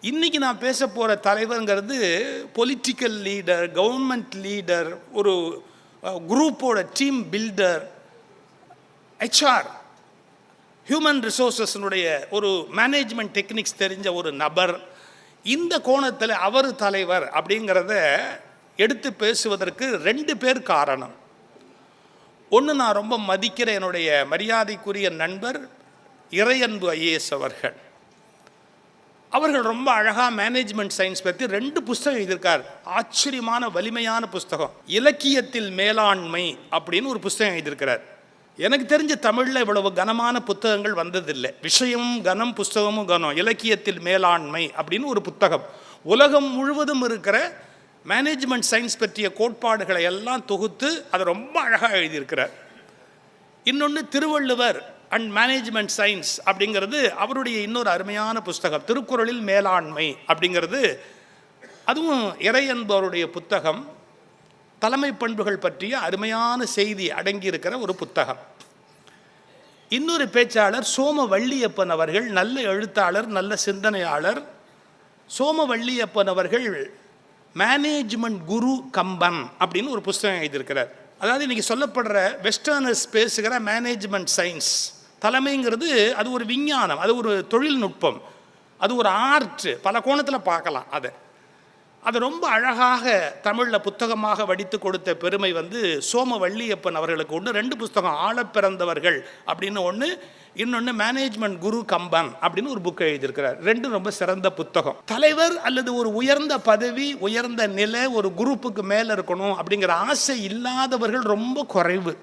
இன்றைக்கி நான் பேச போகிற தலைவருங்கிறது பொலிட்டிக்கல் லீடர், கவர்மெண்ட் லீடர், ஒரு குரூப்போட டீம் பில்டர், ஹெச்ஆர் ஹியூமன் ரிசோர்ஸஸ்னுடைய ஒரு மேனேஜ்மெண்ட் டெக்னிக்ஸ் தெரிஞ்ச ஒரு நபர். இந்த கோணத்தில் அவர் தலைவர் அப்படிங்கிறத எடுத்து பேசுவதற்கு 2 பேர் காரணம். ஒன்று, நான் ரொம்ப மதிக்கிற என்னுடைய மரியாதைக்குரிய நண்பர் இறையன்பு ஐஏஎஸ் அவர்கள். அவர்கள் ரொம்ப அழகாக மேனேஜ்மெண்ட் சயின்ஸ் பற்றி 2 புஸ்தகம் எழுதியிருக்கார். ஆச்சரியமான வலிமையான புஸ்தகம். இலக்கியத்தில் மேலாண்மை அப்படின்னு ஒரு புஸ்தகம் எழுதியிருக்கிறார். எனக்கு தெரிஞ்ச தமிழில் இவ்வளவு கனமான புத்தகங்கள் வந்ததில்லை. விஷயமும் கனம், புஸ்தகமும் கனம். இலக்கியத்தில் மேலாண்மை அப்படின்னு ஒரு புத்தகம். உலகம் முழுவதும் இருக்கிற மேனேஜ்மெண்ட் சயின்ஸ் பற்றிய கோட்பாடுகளை எல்லாம் தொகுத்து அதை ரொம்ப அழகாக எழுதியிருக்கிறார். இன்னொன்று, திருவள்ளுவர் அண்ட் மேனேஜ்மெண்ட் சயின்ஸ் அப்படிங்கிறது அவருடைய இன்னொரு அருமையான புஸ்தகம். திருக்குறளில் மேலாண்மை அப்படிங்கிறது அதுவும் இறையன்பவருடைய புத்தகம். தலைமை பண்புகள் பற்றிய அருமையான செய்தி அடங்கியிருக்கிற ஒரு புத்தகம். இன்னொரு பேச்சாளர் சோமவள்ளியப்பன் அவர்கள், நல்ல எழுத்தாளர், நல்ல சிந்தனையாளர். சோமவள்ளியப்பன் அவர்கள் மேனேஜ்மெண்ட் குரு கம்பன் அப்படின்னு ஒரு புஸ்தகம் எழுதியிருக்கிறார். அதாவது இன்றைக்கி சொல்லப்படுற வெஸ்டர்னர்ஸ் பேசுகிற மேனேஜ்மெண்ட் சயின்ஸ், தலைமைங்கிறது அது ஒரு விஞ்ஞானம், அது ஒரு தொழில்நுட்பம், அது ஒரு ஆர்ட். பல கோணத்தில் பார்க்கலாம். அதை ரொம்ப அழகாக தமிழில் புத்தகமாக வடித்து கொடுத்த பெருமை சோமவள்ளியப்பன் அவர்களுக்கு ஒன்று. 2 புஸ்தகம், ஆழப் பிறந்தவர்கள் அப்படின்னு ஒன்று, இன்னொன்று மேனேஜ்மெண்ட் குரு கம்பன் அப்படின்னு ஒரு புக் எழுதியிருக்கிறார். 2 ரொம்ப சிறந்த புத்தகம். தலைவர் அல்லது ஒரு உயர்ந்த பதவி, உயர்ந்த நிலை, ஒரு குரூப்புக்கு மேலே இருக்கணும் அப்படிங்கிற ஆசை இல்லாதவர்கள் ரொம்ப குறைவு.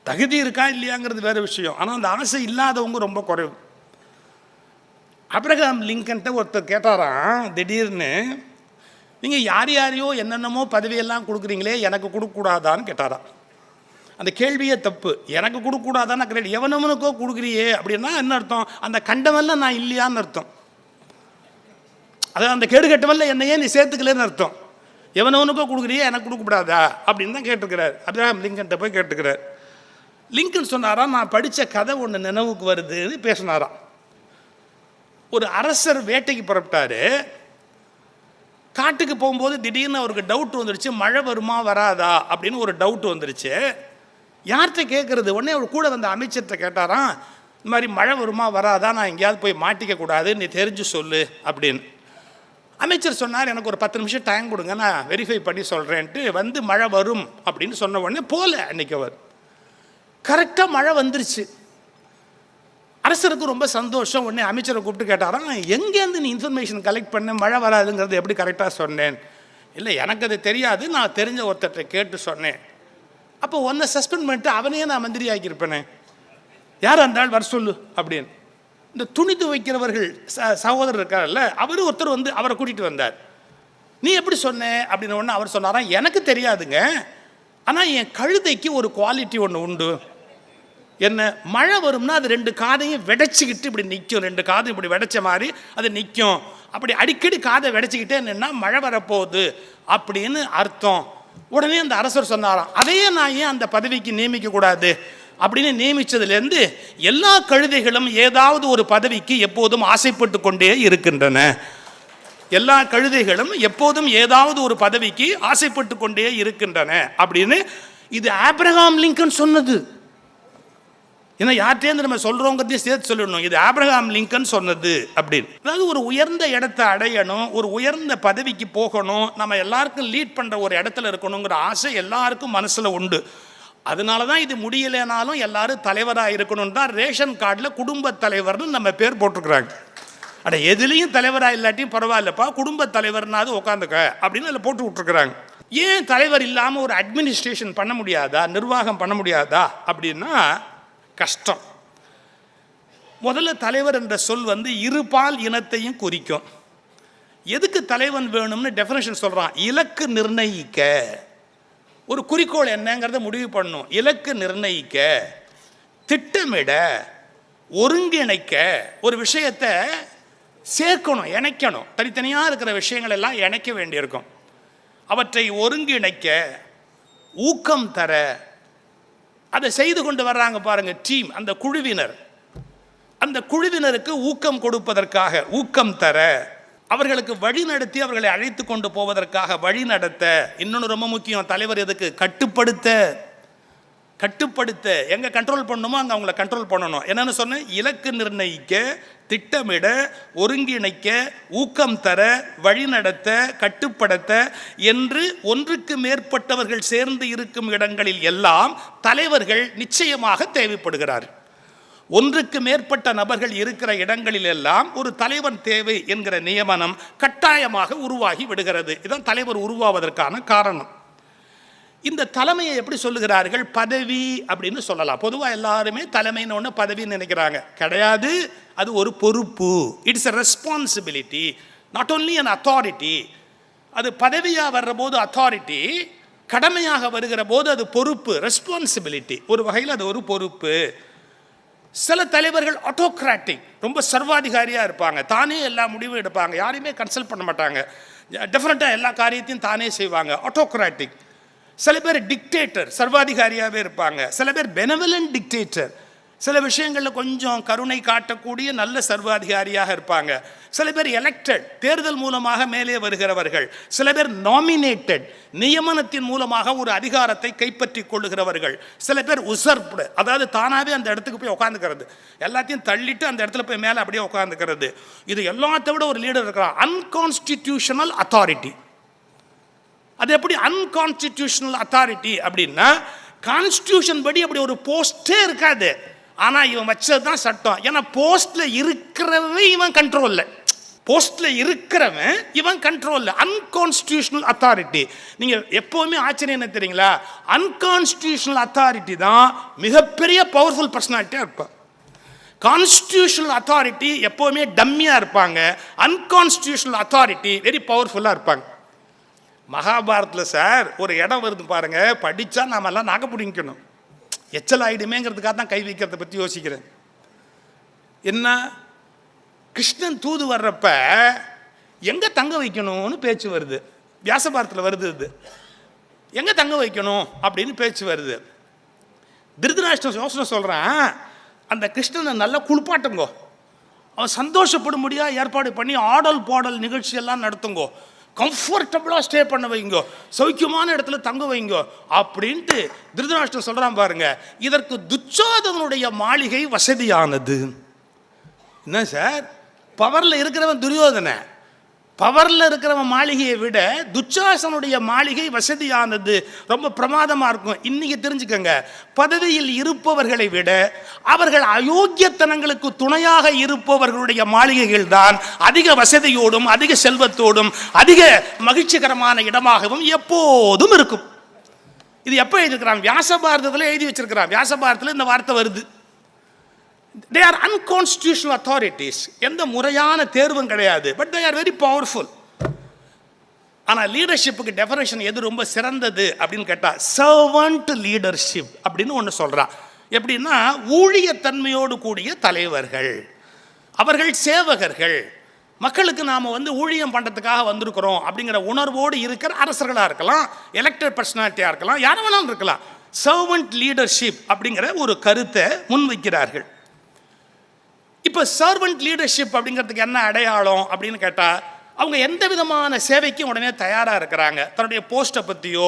தகுதி இருக்கா இல்லையாங்கிறது வேறு விஷயம், ஆனால் அந்த ஆசை இல்லாதவங்க ரொம்ப குறைவு. ஆபிரகாம் லிங்கன்ட்ட ஒருத்தர் கேட்டாராம், திடீர்னு நீங்கள் யாரையோ என்னென்னமோ பதவியெல்லாம் கொடுக்குறீங்களே, எனக்கு கொடுக்கக்கூடாதான்னு கேட்டாராம். அந்த கேள்வியே தப்பு. எனக்கு கொடுக்கக்கூடாதான்னு கிடையாது, எவனவனுக்கோ கொடுக்குறியே அப்படின்னா என்ன அர்த்தம்? அந்த கண்டவெல்லாம் நான் இல்லையான்னு அர்த்தம். அதாவது அந்த கேடு கட்டவல்ல என்னையே நீ சேர்த்துக்கலன்னு அர்த்தம். எவனவனுக்கோ கொடுக்குறியே, எனக்கு கொடுக்கக்கூடாதா அப்படின்னு தான் கேட்டுக்கிறார். ஆபிரகாம் லிங்கன்ட்ட போய் கேட்டுக்கிறார். லிங்கன் சொன்னாராம், நான் படித்த கதை ஒன்று நினைவுக்கு வருதுன்னு பேசினாராம். ஒரு அரசர் வேட்டைக்கு புறப்பட்டாரு. காட்டுக்கு போகும்போது திடீர்னு அவருக்கு டவுட் வந்துடுச்சு, மழை வருமா வராதா அப்படின்னு ஒரு டவுட் வந்துடுச்சு. யார்கிட்ட கேட்குறது? உடனே அவர் கூட வந்த அமைச்சர்கிட்ட கேட்டாராம், இந்த மாதிரி மழை வருமா வராதா, நான் எங்கேயாவது போய் மாட்டிக்க கூடாது, நீ தெரிஞ்சு சொல்லு அப்படின்னு. அமைச்சர் சொன்னார், எனக்கு ஒரு 10 நிமிஷம் டைம் கொடுங்க, நான் வெரிஃபை பண்ணி சொல்கிறேன்ட்டு மழை வரும் அப்படின்னு சொன்ன உடனே போல அன்றைக்கி அவர் கரெக்டாக மழை வந்துருச்சு. அரசருக்கு ரொம்ப சந்தோஷம். உடனே அமைச்சரை கூப்பிட்டு கேட்டாராம், எங்கேருந்து நீ இன்ஃபர்மேஷன் கலெக்ட் பண்ண, மழை வராதுங்கிறது எப்படி கரெக்டாக சொன்னேன்? இல்லை, எனக்கு அது தெரியாது, நான் தெரிஞ்ச ஒருத்தர்கிட்ட கேட்டு சொன்னேன். அப்போ ஒன்றை சஸ்பெண்ட் பண்ணிட்டு அவனையே நான் மந்திரி ஆக்கியிருப்பேனே, யார் அந்த ஆள் வர சொல்லு அப்படின்னு. இந்த துணி துவைக்கிறவர்கள் சகோதரர் இருக்கார்ல, அவரு ஒருத்தர் அவரை கூட்டிகிட்டு வந்தார். நீ எப்படி சொன்ன அப்படின்னு ஒன்று அவர் சொன்னாராம், எனக்கு தெரியாதுங்க, ஆனால் என் கழுதைக்கு ஒரு குவாலிட்டி ஒன்று உண்டு. என்ன, மழை வரும்னா அது 2 காதையும் வெடைச்சிக்கிட்டு இப்படி நிற்கும், 2 காதும் இப்படி வெடைச்ச மாதிரி அது நிற்கும். அப்படி அடிக்கடி காதை வெடைச்சிக்கிட்டே என்னென்னா மழை வரப்போகுது அப்படின்னு அர்த்தம். உடனே அந்த அரசர் சொன்னாராம், அதையே நான் ஏன் அந்த பதவிக்கு நியமிக்கக்கூடாது அப்படின்னு நியமித்ததுலேருந்து எல்லா கழுதைகளும் ஏதாவது ஒரு பதவிக்கு எப்போதும் ஆசைப்பட்டு கொண்டே இருக்கின்றன. எல்லா கழுதைகளும் எப்போதும் ஏதாவது ஒரு பதவிக்கு ஆசைப்பட்டு கொண்டே இருக்கின்றன அப்படின்னு இது ஆபிரகாம் லிங்கன் சொன்னது. ஏன்னா யார்கிட்டேருந்து நம்ம சொல்கிறோங்கிறதையும் சேர்த்து சொல்லணும், இது ஆபிரகாம் லிங்கன் சொன்னது அப்படின்னு. அதாவது ஒரு உயர்ந்த இடத்தை அடையணும், ஒரு உயர்ந்த பதவிக்கு போகணும், நம்ம எல்லாருக்கும் லீட் பண்ணுற ஒரு இடத்துல இருக்கணுங்கிற ஆசை எல்லாருக்கும் மனசில் உண்டு. அதனால தான் இது முடியலைனாலும் எல்லாரும் தலைவராக இருக்கணும் தான் ரேஷன் கார்டில் குடும்ப தலைவர்னு நம்ம பேர் போட்டிருக்கிறாங்க. அட, எதுலேயும் தலைவராக இல்லாட்டியும் பரவாயில்லப்பா, குடும்ப தலைவர்னாவது உட்காந்துக்க அப்படின்னு அதில் போட்டு விட்டுருக்குறாங்க. ஏன் தலைவர் இல்லாமல் ஒரு அட்மினிஸ்ட்ரேஷன் பண்ண முடியாதா, நிர்வாகம் பண்ண முடியாதா அப்படின்னா கஷ்டம். முதல்ல தலைவர் என்ற சொல் இருபால் இனத்தையும் குறிக்கும். எதுக்கு தலைவன் வேணும்னு டெஃபினேஷன் சொல்கிறான், இலக்கு நிர்ணயிக்க, ஒரு குறிக்கோள் என்னங்கிறத முடிவு பண்ணணும், இலக்கு நிர்ணயிக்க, திட்டமிட, ஒருங்கிணைக்க, ஒரு விஷயத்தை சேர்க்கணும், இணைக்கணும். தனித்தனியாக இருக்கிற விஷயங்கள் எல்லாம் இணைக்க வேண்டியிருக்கும். அவற்றை ஒருங்கிணைக்க, ஊக்கம் தர, அதை செய்து கொண்டு வர்றாங்க பாருங்க டீம், அந்த குழுவினர். அந்த குழுவினருக்கு ஊக்கம் கொடுப்பதற்காக, ஊக்கம் தர, அவர்களுக்கு வழி நடத்தி அவர்களை அழைத்து கொண்டு போவதற்காக வழி நடத்த. இன்னொன்று ரொம்ப முக்கியம், தலைவர் எதுக்கு? கட்டுப்படுத்த. எங்கே கண்ட்ரோல் பண்ணணுமோ அங்கே அவங்கள கண்ட்ரோல் பண்ணணும். என்னென்னு சொன்னேன்? இலக்கு நிர்ணயிக்க, திட்டமிட, ஒருங்கிணைக்க, ஊக்கம் தர, வழிநடத்த, கட்டுப்படுத்த என்று ஒன்றுக்கு மேற்பட்டவர்கள் சேர்ந்து இருக்கும் இடங்களில் எல்லாம் தலைவர்கள் நிச்சயமாக தேவைப்படுகிறார். ஒன்றுக்கு மேற்பட்ட நபர்கள் இருக்கிற இடங்களில் எல்லாம் ஒரு தலைவன் தேவை என்கிற நியமனம் கட்டாயமாக உருவாகி விடுகிறது. இதுதான் தலைவர் உருவாவதற்கான காரணம். இந்த தலைமையை எப்படி சொல்லுகிறார்கள்? பதவி அப்படின்னு சொல்லலாம். பொதுவாக எல்லாருமே தலைமைன்னு ஒன்று பதவின்னு நினைக்கிறாங்க. கிடையாது, அது ஒரு பொறுப்பு. It's a responsibility, not only an authority. அது பதவியாக வர்ற போது அத்தாரிட்டி, கடமையாக வருகிற போது அது பொறுப்பு, ரெஸ்பான்சிபிலிட்டி. ஒரு வகையில் அது ஒரு பொறுப்பு. சில தலைவர்கள் ஆட்டோக்ராட்டிக், ரொம்ப சர்வாதிகாரியாக இருப்பாங்க. தானே எல்லா முடிவும் எடுப்பாங்க, யாரையுமே கன்சல்ட் பண்ண மாட்டாங்க, டெஃபினட்டாக எல்லா காரியத்தையும் தானே செய்வாங்க, ஆட்டோக்ராட்டிக். சில பேர் டிக்டேட்டர், சர்வாதிகாரியாகவே இருப்பாங்க. சில பேர் பெனவலண்ட் டிக்டேட்டர், சில விஷயங்களில் கொஞ்சம் கருணை காட்டக்கூடிய நல்ல சர்வாதிகாரியாக இருப்பாங்க. சில பேர் எலெக்டட், தேர்தல் மூலமாக மேலே வருகிறவர்கள். சில பேர் நாமினேட்டட், நியமனத்தின் மூலமாக ஒரு அதிகாரத்தை கைப்பற்றி கொள்ளுகிறவர்கள். சில பேர் உசர்ப்டு, அதாவது தானாகவே அந்த இடத்துக்கு போய் உட்காந்துக்கிறது, எல்லாத்தையும் தள்ளிட்டு அந்த இடத்துல போய் மேலே அப்படியே உட்காந்துக்கிறது. இது எல்லாத்த விட ஒரு லீடர் இருக்கிறார், அன்கான்ஸ்டிடியூஷனல் அத்தாரிட்டி. அது எப்படி அன்கான்ஸ்டிடியூஷனல் அத்தாரிட்டி அப்படின்னா, கான்ஸ்டியூஷன் படி அப்படி ஒரு போஸ்டே இருக்காது, ஆனால் இவன் வச்சது தான் சட்டம். ஏன்னா போஸ்டில் இருக்கிறவன் இவன் கண்ட்ரோலில், போஸ்டில் இருக்கிறவன் இவன் கண்ட்ரோலில். Unconstitutional authority. நீங்கள் எப்போவுமே ஆச்சரியம் என்ன தெரியுங்களா? அன்கான்ஸ்டிடியூஷனல் அத்தாரிட்டி தான் மிகப்பெரிய பவர்ஃபுல் பர்சனாலிட்டியாக இருப்பான். கான்ஸ்டிடியூஷனல் அத்தாரிட்டி எப்போவுமே டம்மியாக இருப்பாங்க, அன்கான்ஸ்டிடியூஷனல் அத்தாரிட்டி வெரி பவர்ஃபுல்லாக இருப்பாங்க. மகாபாரத்தில் சார் ஒரு இடம் வருது பாருங்க, படித்தா நாம எல்லாம் நாக்க பிடிக்கணும், எச்சல் ஆகிடுமேங்கிறதுக்காக தான் கை வைக்கிறத பற்றி யோசிக்கிறேன். என்ன, கிருஷ்ணன் தூது வர்றப்ப எங்கே தங்க வைக்கணும்னு பேச்சு வருது, வியாசபாரத்தில் வருது. இது எங்கே தங்க வைக்கணும் அப்படின்னு பேச்சு வருது. திருதராஷ்டிரன் யோசனை சொல்கிறான், அந்த கிருஷ்ணனை நல்லா குளிப்பாட்டுங்கோ, அவன் சந்தோஷப்படும்படியாக ஏற்பாடு பண்ணி ஆடல் பாடல் நிகழ்ச்சியெல்லாம் நடத்துங்கோ, கம்ஃபர்டபுளாக ஸ்டே பண்ண வைங்கோ, சௌக்கியமான இடத்துல தங்க வைங்கோ அப்படின்ட்டு திருதராஷ்டிரன் சொல்கிறான் பாருங்க. இதற்கு துச்சாதனனுடைய மாளிகை வசதியானது. என்ன சார், பவரில் இருக்கிறவன் துரியோதன, பவரில் இருக்கிறவன் மாளிகையை விட துச்சாசனுடைய மாளிகை வசதியானது, ரொம்ப பிரமாதமாக இருக்கும். இன்றைக்கி தெரிஞ்சுக்கங்க, பதவியில் இருப்பவர்களை விட அவர்கள் அயோக்கியத்தனங்களுக்கு துணையாக இருப்பவர்களுடைய மாளிகைகள் தான் அதிக வசதியோடும் அதிக செல்வத்தோடும் அதிக மகிழ்ச்சிகரமான இடமாகவும் எப்போதும் இருக்கும். இது எப்போ எழுதியிருக்கிறான்? வியாசபாரதத்தில் எழுதி வச்சிருக்கிறான். வியாசபாரதத்தில் இந்த வார்த்தை வருது. They are unconstitutional authorities. எந்த முறையான தேர்வும் கிடையாது, but they are very powerful. ஆனால் லீடர்ஷிப்புக்கு டெஃபரேஷன் எது ரொம்ப சிறந்தது அப்படின்னு கேட்டால் சர்வன்ட் லீடர்ஷிப் அப்படின்னு ஒன்று சொல்கிறான். எப்படின்னா, ஊழியத்தன்மையோடு கூடிய தலைவர்கள், அவர்கள் சேவகர்கள், மக்களுக்கு நாம் ஊழியம் பண்ணுறதுக்காக வந்திருக்கிறோம் அப்படிங்கிற உணர்வோடு இருக்கிற அரசர்களாக இருக்கலாம், எலெக்டட் பர்சனாலிட்டியாக இருக்கலாம், யார் வேணாலும் இருக்கலாம். சர்வன்ட் லீடர்ஷிப் அப்படிங்கிற ஒரு கருத்தை முன்வைக்கிறார்கள். இப்போ சர்வன்ட் லீடர்ஷிப் அப்படிங்கிறதுக்கு என்ன அடையாளம் அப்படின்னு கேட்டால், அவங்க எந்த விதமான சேவைக்கும் உடனே தயாராக இருக்கிறாங்க. தன்னுடைய போஸ்ட்டை பற்றியோ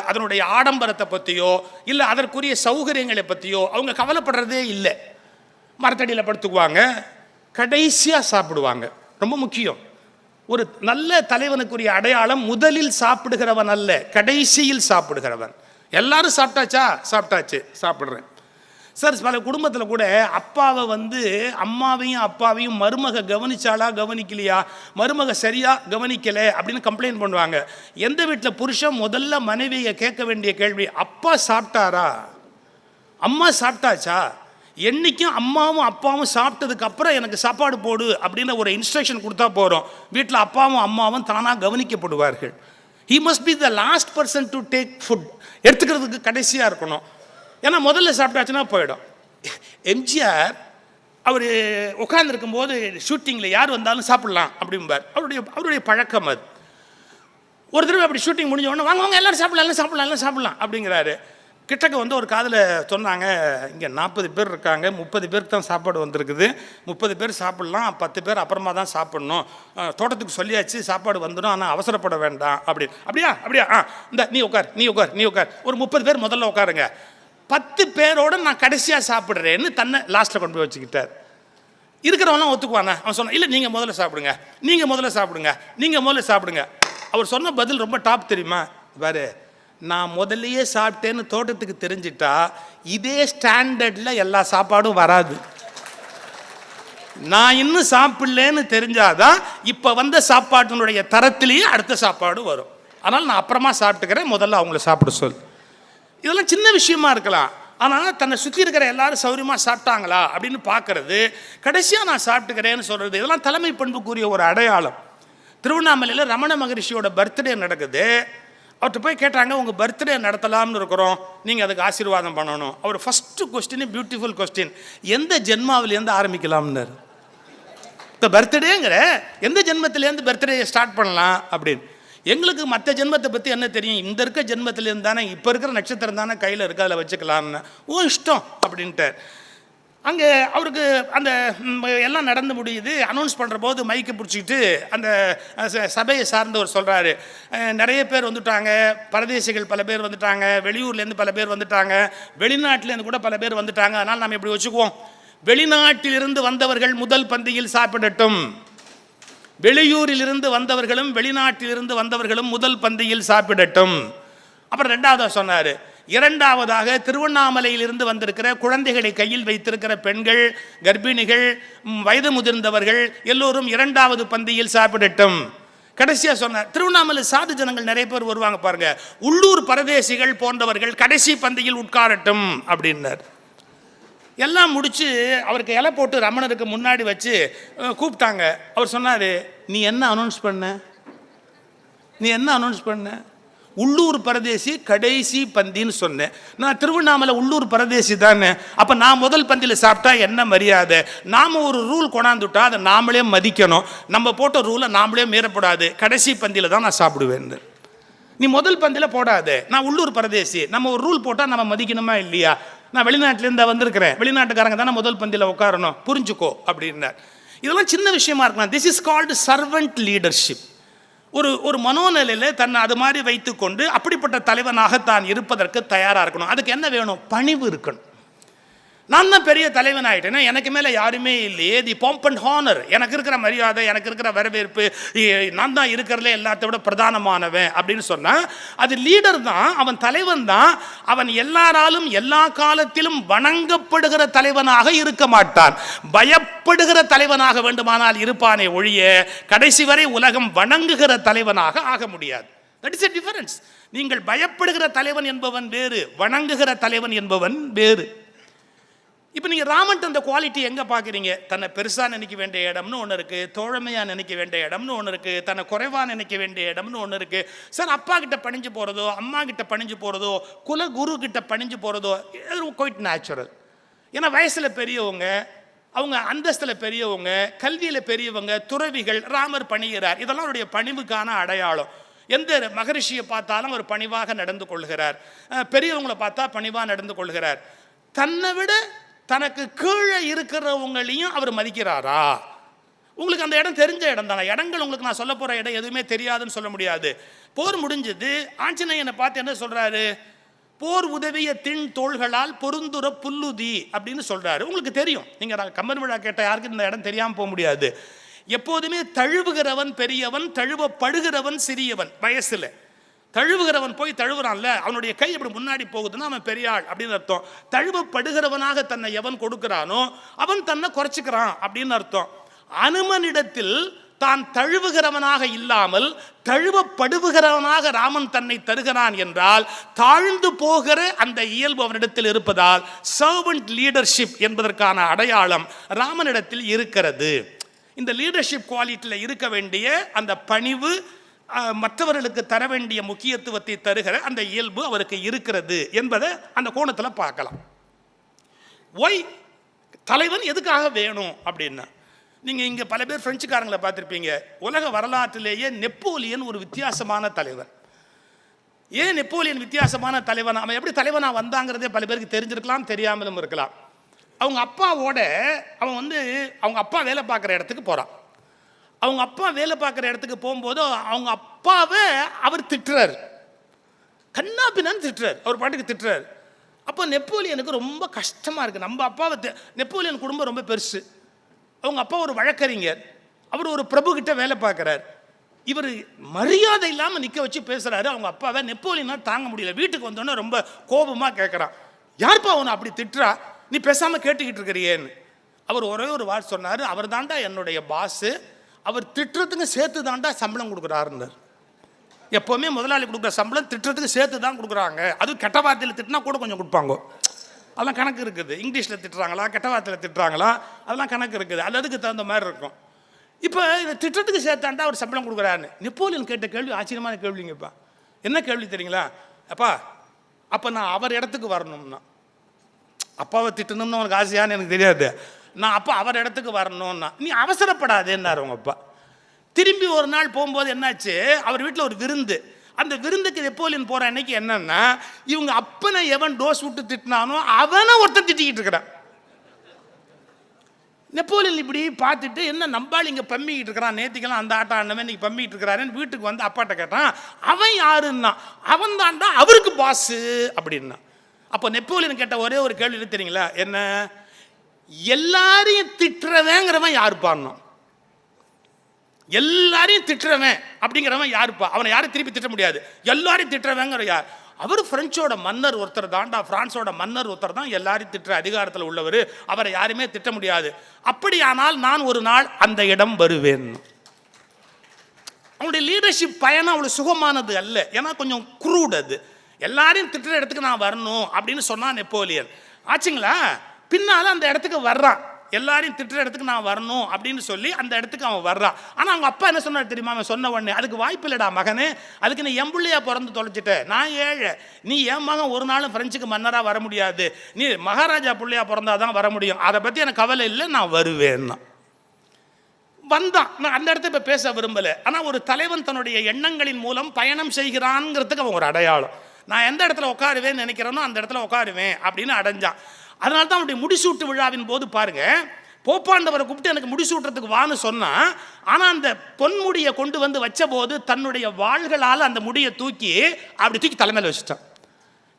அதனுடைய ஆடம்பரத்தை பற்றியோ இல்லை அதற்குரிய சௌகரியங்களை பற்றியோ அவங்க கவலைப்படுறதே இல்லை. மரத்தடியில் படுத்துக்குவாங்க, கடைசியாக சாப்பிடுவாங்க. ரொம்ப முக்கியம். ஒரு நல்ல தலைவனுக்குரிய அடையாளம் முதலில் சாப்பிடுகிறவன் அல்ல, கடைசியில் சாப்பிடுகிறவன். எல்லாரும் சாப்பிட்டாச்சா? சாப்பிட்டாச்சு, சாப்பிட்றேன் சார். பல குடும்பத்தில் கூட அப்பாவை அம்மாவையும் அப்பாவையும் மருமக கவனிச்சாலா கவனிக்கலையா, மருமக சரியாக கவனிக்கலை அப்படின்னு கம்ப்ளைண்ட் பண்ணுவாங்க. எந்த வீட்டில் புருஷன் முதல்ல மனைவியை கேட்க வேண்டிய கேள்வி, அப்பா சாப்பிட்டாரா, அம்மா சாப்பிட்டாச்சா? என்றைக்கும் அம்மாவும் அப்பாவும் சாப்பிட்டதுக்கு அப்புறம் எனக்கு சாப்பாடு போடு அப்படின்னு ஒரு இன்ஸ்ட்ரக்ஷன் கொடுத்தா போகிறோம். வீட்டில் அப்பாவும் அம்மாவும் தானாக கவனிக்கப்படுவார்கள். He must be the last person to take food. எடுத்துக்கிறதுக்கு கடைசியாக இருக்கணும். ஏன்னா முதல்ல சாப்பிட்டாச்சுன்னா போயிடும். எம்ஜிஆர் அவர் உட்கார்ந்துருக்கும் போது ஷூட்டிங்கில் யார் வந்தாலும் சாப்பிட்லாம் அப்படிம்பார். அவருடைய பழக்கம் அது. ஒரு தடவை அப்படி ஷூட்டிங் முடிஞ்ச உடனே வாங்க வாங்க எல்லோரும் சாப்பிட்லாம், எல்லாம் சாப்பிட்லாம், எல்லாம் சாப்பிட்லாம் அப்படிங்கிறாரு. கிட்டக்க வந்து ஒரு காதில் சொன்னாங்க, இங்கே 40 பேர் இருக்காங்க, 30 பேருக்கு தான் சாப்பாடு வந்திருக்குது, 30 பேர் சாப்பிட்லாம், 10 பேர் அப்புறமா தான் சாப்பிட்ணும், தோட்டத்துக்கு சொல்லியாச்சு சாப்பாடு வந்துடும், ஆனால் அவசரப்பட வேண்டாம் அப்படின்னு. அப்படியா அப்படியா இந்த நீ உட்கார் ஒரு 30 பேர் முதல்ல உட்காருங்க, 10 பேரோட நான் கடைசியாக சாப்பிட்றேன்னு தன்னை லாஸ்ட்டில் கொண்டு போய் வச்சுக்கிட்டார். இருக்கிறவங்களாம் ஒத்துக்குவாங்க. அவன் சொன்னான், இல்லை நீங்கள் முதல்ல சாப்பிடுங்க. அவர் சொன்ன பதில் ரொம்ப டாப் தெரியுமா? பாரு, நான் முதல்லையே சாப்பிட்டேன்னு தோட்டத்துக்கு தெரிஞ்சிட்டா இதே ஸ்டாண்டர்டில் எல்லா சாப்பாடும் வராது. நான் இன்னும் சாப்பிடலன்னு தெரிஞ்சாதான் இப்போ வந்த சாப்பாட்டினுடைய தரத்திலேயே அடுத்த சாப்பாடு வரும். அதனால் நான் அப்புறமா சாப்பிட்டுக்கிறேன், முதல்ல அவங்கள சாப்பிட சொல். இதெல்லாம் சின்ன விஷயமா இருக்கலாம், ஆனால் தன்னை சுற்றி இருக்கிற எல்லாரும் சௌரியமாக சாப்பிட்டாங்களா அப்படின்னு பார்க்கறது, கடைசியாக நான் சாப்பிட்டுக்கிறேன்னு சொல்கிறது, இதெல்லாம் தலைமை பண்புக்குரிய ஒரு அடையாளம். திருவண்ணாமலையில் ரமண மகரிஷியோட பர்த்டே நடக்குது. அவர்கிட்ட போய் கேட்டாங்க, உங்கள் பர்த்டே நடத்தலாம்னு இருக்கிறோம், நீங்கள் அதுக்கு ஆசீர்வாதம் பண்ணணும். அவர் ஃபஸ்ட்டு கொஸ்டின், பியூட்டிஃபுல் கொஸ்டின், எந்த ஜென்மாவிலேருந்து ஆரம்பிக்கலாம்னார். இப்போ பர்த்டேங்கிற எந்த ஜென்மத்திலேருந்து பர்த்டே ஸ்டார்ட் பண்ணலாம் அப்படின்னு. எங்களுக்கு மற்ற ஜென்மத்தை பற்றி என்ன தெரியும், இந்த இருக்க ஜென்மத்திலேருந்து தானே, இப்போ இருக்கிற நட்சத்திரம் தானே கையில் இருக்குது, அதில் வச்சுக்கலாம்னு. ஓ இஷ்டம் அப்படின்ட்டு. அங்கே அவருக்கு அந்த எல்லாம் நடந்து முடியுது. அனௌன்ஸ் பண்ணுற போது மைக்கை பிடிச்சிக்கிட்டு அந்த சபையை சார்ந்தவர் சொல்கிறாரு, நிறைய பேர் வந்துட்டாங்க, பரதேசிகள் பல பேர் வந்துட்டாங்க, வெளியூர்லேருந்து பல பேர் வந்துட்டாங்க, வெளிநாட்டிலேருந்து கூட பல பேர் வந்துட்டாங்க. அதனால் நம்ம இப்படி வச்சுக்குவோம், வெளிநாட்டிலிருந்து வந்தவர்கள் முதல் பந்தியில் சாப்பிடட்டும், வெளியூரிலிருந்து வந்தவர்களும் வெளிநாட்டிலிருந்து வந்தவர்களும் முதல் பந்தியில் சாப்பிடட்டும். அப்புறம் ரெண்டாவதாக சொன்னார், இரண்டாவதாக திருவண்ணாமலையிலிருந்து வந்திருக்கிற குழந்தைகளை கையில் வைத்திருக்கிற பெண்கள், கர்ப்பிணிகள், வயது முதிர்ந்தவர்கள் எல்லோரும் இரண்டாவது பந்தியில் சாப்பிடட்டும். கடைசியாக சொன்னார், திருவண்ணாமலை சாது ஜனங்கள் நிறைய பேர் வருவாங்க பாருங்க, உள்ளூர் பரதேசிகள் போன்றவர்கள் கடைசி பந்தியில் உட்காரட்டும் அப்படின்னார். எல்லாம் முடிச்சு அவருக்கு இலை போட்டு ரமணருக்கு முன்னாடி வச்சு கூப்பிட்டாங்க. அவர் சொன்னார், நீ என்ன அனௌன்ஸ் பண்ண? உள்ளூர் பரதேசி கடைசி பந்தின்னு சொன்னேன். நான் திருவண்ணாமலை உள்ளூர் பரதேசி தானே, அப்போ நான் முதல் பந்தியில் சாப்பிட்டா என்ன மரியாதை? நாம் ஒரு ரூல் கொண்டாந்துட்டா அதை நாமளே மதிக்கணும், நம்ம போட்ட ரூலை நாமளே மீறப்படாது, கடைசி பந்தியில் தான் நான் சாப்பிடுவேன். நீ முதல் பந்தியில் போடாது, நான் உள்ளூர் பரதேசி, நம்ம ஒரு ரூல் போட்டால் நம்ம மதிக்கணுமா இல்லையா? நான் வெளிநாட்டிலேருந்து வந்திருக்கிறேன், வெளிநாட்டுக்காரங்க தானே முதல் பந்தியில் உட்காரணும், புரிஞ்சுக்கோ அப்படின்னார். இதெல்லாம் சின்ன விஷயமா இருக்கலாம். This is called servant leadership. ஒரு மனோநிலையில் தன்னை அது மாதிரி வைத்துக்கொண்டு அப்படிப்பட்ட தலைவனாக தான் இருப்பதற்கு தயாராக இருக்கணும். அதுக்கு என்ன வேணும்? பணிவு இருக்கணும். நான் தான் பெரிய தலைவன் ஆகிட்டேன்னா எனக்கு மேலே யாருமே இல்லையே, தி பாம்ப் அண்ட் ஹானர், எனக்கு இருக்கிற மரியாதை, எனக்கு இருக்கிற வரவேற்பு, நான் தான் இருக்கிறதுல எல்லாத்த விட பிரதானமானவன் அப்படின்னு சொன்னால் அது லீடர் தான், அவன் தலைவன் தான். அவன் எல்லாராலும் எல்லா காலத்திலும் வணங்கப்படுகிற தலைவனாக இருக்க மாட்டான், பயப்படுகிற தலைவனாக வேண்டுமானால் இருப்பானே ஒழிய கடைசி வரை உலகம் வணங்குகிற தலைவனாக ஆக முடியாது. That is a difference. நீங்கள் பயப்படுகிற தலைவன் என்பவன் வேறு, வணங்குகிற தலைவன் என்பவன் வேறு. இப்போ நீங்கள் ராமன் அந்த குவாலிட்டி எங்கே பார்க்குறீங்க? தன்னை பெருசாக நினைக்க வேண்டிய இடம்னு ஒன்று இருக்குது, தோழமையாக நினைக்க வேண்டிய இடம்னு ஒன்று இருக்குது, தன்னை குறைவாக நினைக்க வேண்டிய இடம்னு ஒன்று இருக்குது. சார் அப்பா கிட்ட பணிஞ்சு போகிறதோ, அம்மா கிட்ட பணிஞ்சு போகிறதோ, குல குரு கிட்ட பணிஞ்சு போகிறதோ குவைட் நேச்சுரல். ஏன்னா வயசில் பெரியவங்க, அவங்க அந்தஸ்தில் பெரியவங்க, கல்வியில் பெரியவங்க, துறவிகள், ராமர் பணிகிறார். இதெல்லாம் அவருடைய பணிவுக்கான அடையாளம். எந்த மகரிஷியை பார்த்தாலும் அவர் பணிவாக நடந்து கொள்கிறார், பெரியவங்களை பார்த்தா பணிவாக நடந்து கொள்கிறார். தன்னை விட தனக்கு கீழே இருக்கிறவங்களையும் அவர் மதிக்கிறாரா? உங்களுக்கு அந்த இடம் தெரிஞ்ச இடம் தானே. இடங்கள் உங்களுக்கு நான் சொல்ல போகிற இடம் எதுவுமே தெரியாதுன்னு சொல்ல முடியாது. போர் முடிஞ்சது, ஆஞ்சநேயனை பார்த்து என்ன சொல்கிறாரு? போர் உதவிய தின் தோள்களால் பொருந்துற புல்லுதி அப்படின்னு சொல்கிறாரு. உங்களுக்கு தெரியும், நீங்கள் கம்பன் விழா கேட்ட யாருக்கு இந்த இடம் தெரியாமல் போக முடியாது. எப்போதுமே தழுவுகிறவன் பெரியவன், தழுவப்படுகிறவன் சிறியவன். வயசில் தழுவுகிறவன் போய் தழுவுறான்ல, அவனுடைய கை அப்படி முன்னாடி போகுதுன்னா அவன் பெரியாள் அப்படின்னு அர்த்தம். தழுவப்படுகிறவனாக தன்னை எவன் கொடுக்கிறானோ அவன் தன்னை குறைச்சிக்கிறான் அப்படின்னு அர்த்தம். அனுமனிடத்தில் தான் தழுவுகிறவனாக இல்லாமல் தழுவப்படுகிறவனாக ராமன் தன்னை தருகிறான் என்றால் தாழ்ந்து போகிற அந்த இயல்பு அவனிடத்தில் இருப்பதால் சர்வன்ட் லீடர்ஷிப் என்பதற்கான அடையாளம் ராமனிடத்தில் இருக்கிறது. இந்த லீடர்ஷிப் குவாலிட்டியில் இருக்க வேண்டிய அந்த பணிவு, மற்றவர்களுக்கு தர வேண்டிய முக்கியத்துவத்தை தருகிற அந்த இயல்பு அவருக்கு இருக்கிறது என்பதை அந்த கோணத்தில் பார்க்கலாம். ஒய் தலைவன் எதுக்காக வேணும் அப்படின்னா, நீங்கள் இங்கே பல பேர் பிரெஞ்சுக்காரங்களை பார்த்துருப்பீங்க. உலக வரலாற்றிலேயே நெப்போலியன் ஒரு வித்தியாசமான தலைவர். ஏன் நெப்போலியன் வித்தியாசமான தலைவன்? அவன் எப்படி தலைவனாக வந்தாங்கிறதே பல பேருக்கு தெரிஞ்சிருக்கலாம், தெரியாமலும் இருக்கலாம். அவங்க அப்பாவோட அவன் அவங்க அப்பா வேலை பார்க்குற இடத்துக்கு போகிறான். அவங்க அப்பா வேலை பார்க்குற இடத்துக்கு போகும்போது அவங்க அப்பாவை அவர் திட்டுறாரு, கண்ணா பின்னான்னு திட்டுறாரு, அவர் பாட்டுக்கு திட்டுறாரு. அப்போ நெப்போலியனுக்கு ரொம்ப கஷ்டமாக இருக்குது. நம்ம அப்பாவை நெப்போலியன் குடும்பம் ரொம்ப பெருசு. அவங்க அப்பா ஒரு வழக்கறிஞர், அவர் ஒரு பிரபுக்கிட்ட வேலை பார்க்குறார். இவர் மரியாதை இல்லாமல் நிற்க வச்சு பேசுகிறாரு அவங்க அப்பாவை. நெப்போலியனால் தாங்க முடியல. வீட்டுக்கு வந்தோன்னே ரொம்ப கோபமாக கேட்குறான், யார்ப்பா அவனை அப்படி திட்டுறா, நீ பேசாமல் கேட்டுக்கிட்டு இருக்கிறியேன்னு. அவர் ஒரே ஒரு வார்த்தை சொன்னார், அவர் தாண்டா என்னுடைய பாஸு, அவர் திட்டுறதுக்கு சேர்த்து தாண்டா சம்பளம் கொடுக்குறாருன்னார். எப்போவுமே முதலாளி கொடுக்குற சம்பளம் திட்டுறதுக்கு சேர்த்து தான் கொடுக்குறாங்க. அதுவும் கெட்ட வார்த்தையில் திட்டினா கூட கொஞ்சம் கொடுப்பாங்க, அதெல்லாம் கணக்கு இருக்குது. இங்கிலீஷில் திட்டுறாங்களா, கெட்ட வார்த்தையில் திட்டுறாங்களா, அதெல்லாம் கணக்கு இருக்குது. அது அதுக்கு தகுந்த மாதிரி இருக்கும். இப்போ இதை திட்டத்துக்கு சேர்த்தாண்டா அவர் சம்பளம் கொடுக்குறாருன்னு. நெப்போலியன் கேட்ட கேள்வி ஆச்சரியமான கேள்விங்கப்பா. என்ன கேள்வி தெரியுங்களா? அப்பா, அப்போ நான் அவர் இடத்துக்கு வரணும்னா, அப்பாவை திட்டணும்னு உனக்கு ஆசையான்னு எனக்கு தெரியாது, நான் அப்போ அவர் இடத்துக்கு வரணும்னா நீ அவசரப்படாதேன்னார் அவங்க அப்பா. திரும்பி ஒரு நாள் போகும்போது என்னாச்சு, அவர் வீட்டில் ஒரு விருந்து. அந்த விருந்துக்கு நெப்போலியன் போகிற அன்னைக்கு என்னன்னா, இவங்க அப்பனை எவன் டோஸ் விட்டு திட்டினானோ அவனை ஒருத்தர் திட்டிக்கிட்டு இருக்கிறான். நெப்போலியன் இப்படி பார்த்துட்டு, என்ன நம்பாள் இங்கே பம்மிக்கிட்டு இருக்கிறான், நேற்றுக்கெல்லாம் அந்த ஆட்டம் ஆண்டவன் இன்னைக்கு பம்மிக்கிட்டு இருக்கிறாருன்னு வீட்டுக்கு வந்து அப்பாட்ட கேட்டான். அவன் யாருன்னா, அவன் தாண்டா அவருக்கு பாஸு அப்படின்னா. அப்போ நெப்போலியன் கேட்ட ஒரே ஒரு கேள்வி தெரியுங்களா என்ன, எல்லாரையும் திட்டுறவங்கிறவன் யாருப்பான்னு. எல்லாரையும் திட்டுறவன் அப்படிங்கிறவன் யாருப்பா? அவனை யாரும் திருப்பி திட்ட முடியாது. எல்லாரையும் திட்டுறவங்கிற யார்? அவர் பிரெஞ்சோட மன்னர் ஒருத்தர் தாண்டா, பிரான்ஸோட மன்னர் ஒருத்தர் தான் எல்லாரையும் திட்டுற அதிகாரத்தில் உள்ளவர், அவரை யாருமே திட்ட முடியாது. அப்படியானால் நான் ஒரு நாள் அந்த இடம் வருவேன். அவனுடைய லீடர்ஷிப் பயணம் அவ்வளோ சுகமானது அல்ல, ஏன்னா கொஞ்சம் குரூட். அது எல்லாரையும் திட்டுற இடத்துக்கு நான் வரணும் அப்படின்னு சொன்னான் நெப்போலியன். ஆச்சுங்களா? பின்னால் அந்த இடத்துக்கு வர்றான், எல்லாரையும் திட்டுற இடத்துக்கு நான் வரணும் அப்படின்னு சொல்லி அந்த இடத்துக்கு அவன் வர்றான். ஆனால் அவங்க அப்பா என்ன சொன்னார் தெரியுமா? அவன் சொன்ன உடனே, அதுக்கு வாய்ப்பு இல்லைடா மகனே, அதுக்கு நீ என் பிள்ளையா பிறந்து தொலைச்சிட்ட, நான் ஏழை, நீ என் மகன் ஒரு நாளும் பிரெஞ்சுக்கு மன்னராக வர முடியாது, நீ மகாராஜா பிள்ளையா பிறந்தாதான் வர முடியும், அதை பற்றி எனக்கு கவலை இல்லை, நான் வருவேன்னா வந்தான். நான் அந்த இடத்த இப்போ பேச விரும்பலை. ஆனால் ஒரு தலைவன் தன்னுடைய எண்ணங்களின் மூலம் பயணம் செய்கிறான்ங்கிறதுக்கு அவன் ஒரு அடையாளம். நான் எந்த இடத்துல உட்காருவேன்னு நினைக்கிறேனோ அந்த இடத்துல உட்காருவேன் அப்படின்னு அடைஞ்சான். அதனால தான் அவனுடைய முடிசூட்டு விழாவின் போது பாருங்க, போப்பாண்டவரை கூப்பிட்டு எனக்கு முடிசூட்டுறதுக்கு வான்னு சொன்னான். ஆனால் அந்த பொன்முடியை கொண்டு வந்து வச்ச போது தன்னுடைய வாள்களால் அந்த முடியை அப்படி தூக்கி தலைமையில் வச்சுட்டான்.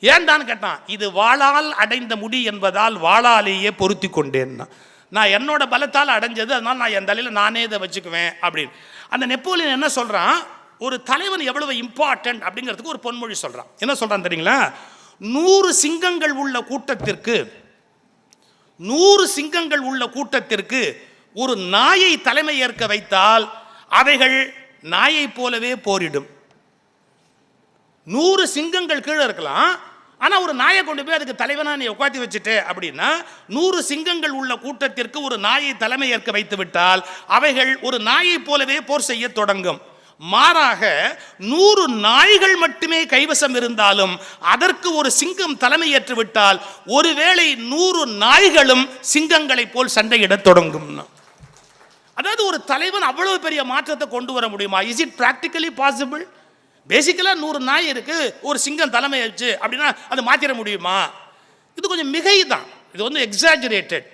ஏன்டான்னு கேட்டான். இது வாளால் அடைந்த முடி என்பதால் வாளாலேயே பொருத்தி கொண்டேன்னா, நான் என்னோட பலத்தால் அடைஞ்சது, அதனால நான் என் தலையில் நானே இதை வச்சுக்குவேன் அப்படின்னு. அந்த நெப்போலியன் என்ன சொல்றான், ஒரு தலைவன் எவ்வளவு இம்பார்ட்டன்ட் அப்படிங்கிறதுக்கு ஒரு பொன்மொழி சொல்றான். என்ன சொல்றான் தெரியுங்களா? 100 சிங்கங்கள் உள்ள கூட்டத்திற்கு 100 சிங்கங்கள் உள்ள கூட்டத்திற்கு ஒரு நாயை தலைமை ஏற்க வைத்தால் அவைகள் நாயை போலவே போரிடும். 100 சிங்கங்கள் கீழே இருக்கலாம், ஆனால் ஒரு நாயை கொண்டு போய் அதுக்கு தலைவனா நீ உட்காத்தி வச்சுட்டு அப்படின்னா, 100 சிங்கங்கள் உள்ள கூட்டத்திற்கு ஒரு நாயை தலைமை ஏற்க வைத்து விட்டால் அவைகள் ஒரு நாயை போலவே போர் செய்ய தொடங்கும். மாறாக 100 நாய்கள் மட்டுமே கைவசம் இருந்தாலும் அதற்கு ஒரு சிங்கம் தலைமையேற்று விட்டால் ஒருவேளை 100 நாய்களும் சிங்கங்களை போல் சண்டையிட தொடங்கும். அதாவது ஒரு தலைவன் அவ்வளவு பெரிய மாற்றத்தை கொண்டு வர முடியுமா? Is it practically possible? பேசிக்கலாக 100 நாய் இருக்கு, ஒரு சிங்கம் தலைமை வச்சு அப்படின்னா அது மாற்றிட முடியுமா? இது கொஞ்சம் மிகை தான், இது எக்ஸாஜரேட்டட்.